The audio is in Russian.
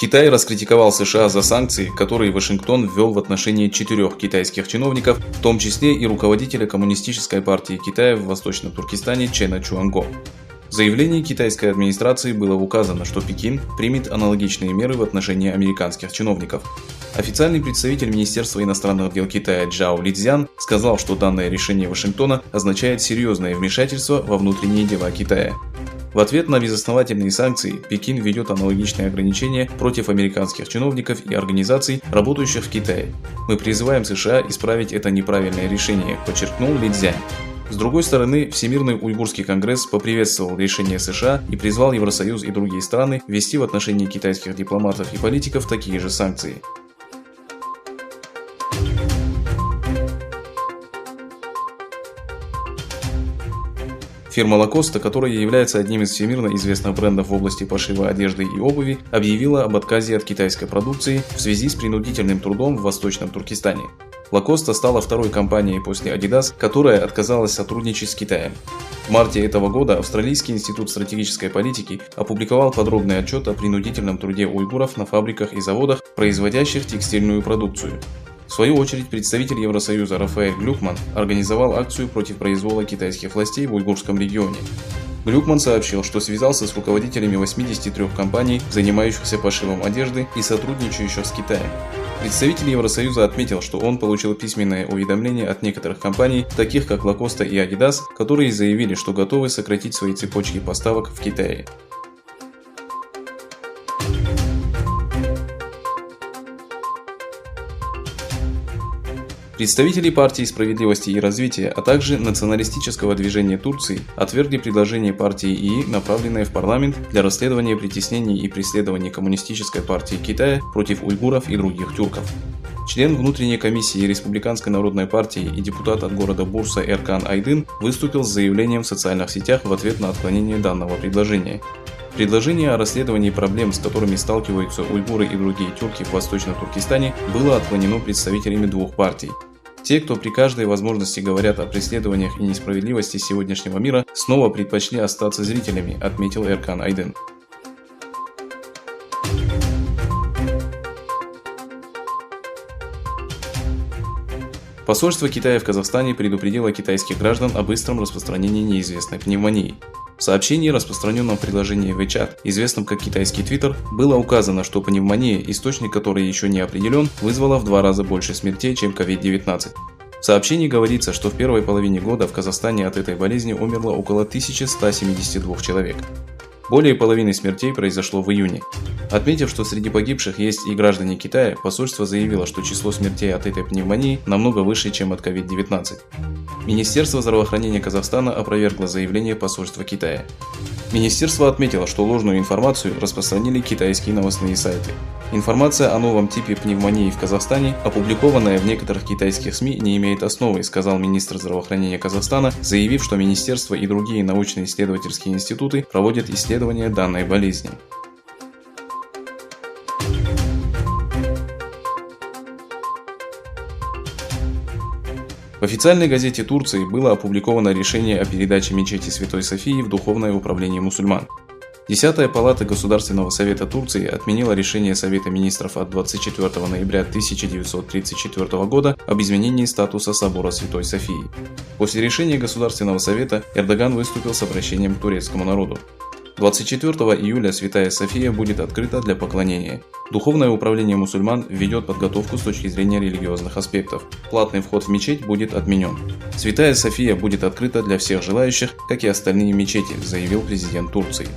Китай раскритиковал США за санкции, которые Вашингтон ввел в отношении 4 китайских чиновников, в том числе и руководителя Коммунистической партии Китая в Восточном Туркестане Чена Чуанго. В заявлении китайской администрации было указано, что Пекин примет аналогичные меры в отношении американских чиновников. Официальный представитель Министерства иностранных дел Китая Джао Лидзян сказал, что данное решение Вашингтона означает серьезное вмешательство во внутренние дела Китая. В ответ на безосновательные санкции Пекин введет аналогичные ограничения против американских чиновников и организаций, работающих в Китае. Мы призываем США исправить это неправильное решение, подчеркнул Лидзянь. С другой стороны, Всемирный уйгурский конгресс поприветствовал решение США и призвал Евросоюз и другие страны ввести в отношении китайских дипломатов и политиков такие же санкции. Фирма Lacoste, которая является одним из всемирно известных брендов в области пошива одежды и обуви, объявила об отказе от китайской продукции в связи с принудительным трудом в Восточном Туркестане. Lacoste стала второй компанией после Adidas, которая отказалась сотрудничать с Китаем. В марте этого года Австралийский институт стратегической политики опубликовал подробный отчет о принудительном труде уйгуров на фабриках и заводах, производящих текстильную продукцию. В свою очередь, представитель Евросоюза Рафаэль Глюкман организовал акцию против произвола китайских властей в уйгурском регионе. Глюкман сообщил, что связался с руководителями 83 компаний, занимающихся пошивом одежды и сотрудничающих с Китаем. Представитель Евросоюза отметил, что он получил письменное уведомление от некоторых компаний, таких как Lacoste и Adidas, которые заявили, что готовы сократить свои цепочки поставок в Китае. Представители партии «Справедливости и развития», а также националистического движения Турции отвергли предложение партии ИИ, направленное в парламент для расследования притеснений и преследований Коммунистической партии Китая против уйгуров и других тюрков. Член внутренней комиссии Республиканской народной партии и депутат от города Бурса Эркан Айдын выступил с заявлением в социальных сетях в ответ на отклонение данного предложения. Предложение о расследовании проблем, с которыми сталкиваются уйгуры и другие тюрки в Восточном Туркестане, было отклонено представителями двух партий. Те, кто при каждой возможности говорят о преследованиях и несправедливости сегодняшнего мира, снова предпочли остаться зрителями, отметил Эркан Айдын. Посольство Китая в Казахстане предупредило китайских граждан о быстром распространении неизвестной пневмонии. В сообщении, распространенном в приложении WeChat, известном как китайский Twitter, было указано, что пневмония, источник которой еще не определен, вызвала в 2 раза больше смертей, чем COVID-19. В сообщении говорится, что в первой половине года в Казахстане от этой болезни умерло около 1172 человек. Более половины смертей произошло в июне. Отметив, что среди погибших есть и граждане Китая, посольство заявило, что число смертей от этой пневмонии намного выше, чем от COVID-19. Министерство здравоохранения Казахстана опровергло заявление посольства Китая. Министерство отметило, что ложную информацию распространили китайские новостные сайты. Информация о новом типе пневмонии в Казахстане, опубликованная в некоторых китайских СМИ, не имеет основы, сказал министр здравоохранения Казахстана, заявив, что министерство и другие научно-исследовательские институты проводят исследования данной болезни. В официальной газете Турции было опубликовано решение о передаче мечети Святой Софии в духовное управление мусульман. 10-я палата Государственного совета Турции отменила решение Совета министров от 24 ноября 1934 года об изменении статуса собора Святой Софии. После решения Государственного совета Эрдоган выступил с обращением к турецкому народу. 24 июля Святая София будет открыта для поклонения. Духовное управление мусульман ведет подготовку с точки зрения религиозных аспектов. Платный вход в мечеть будет отменен. Святая София будет открыта для всех желающих, как и остальные мечети, заявил президент Турции.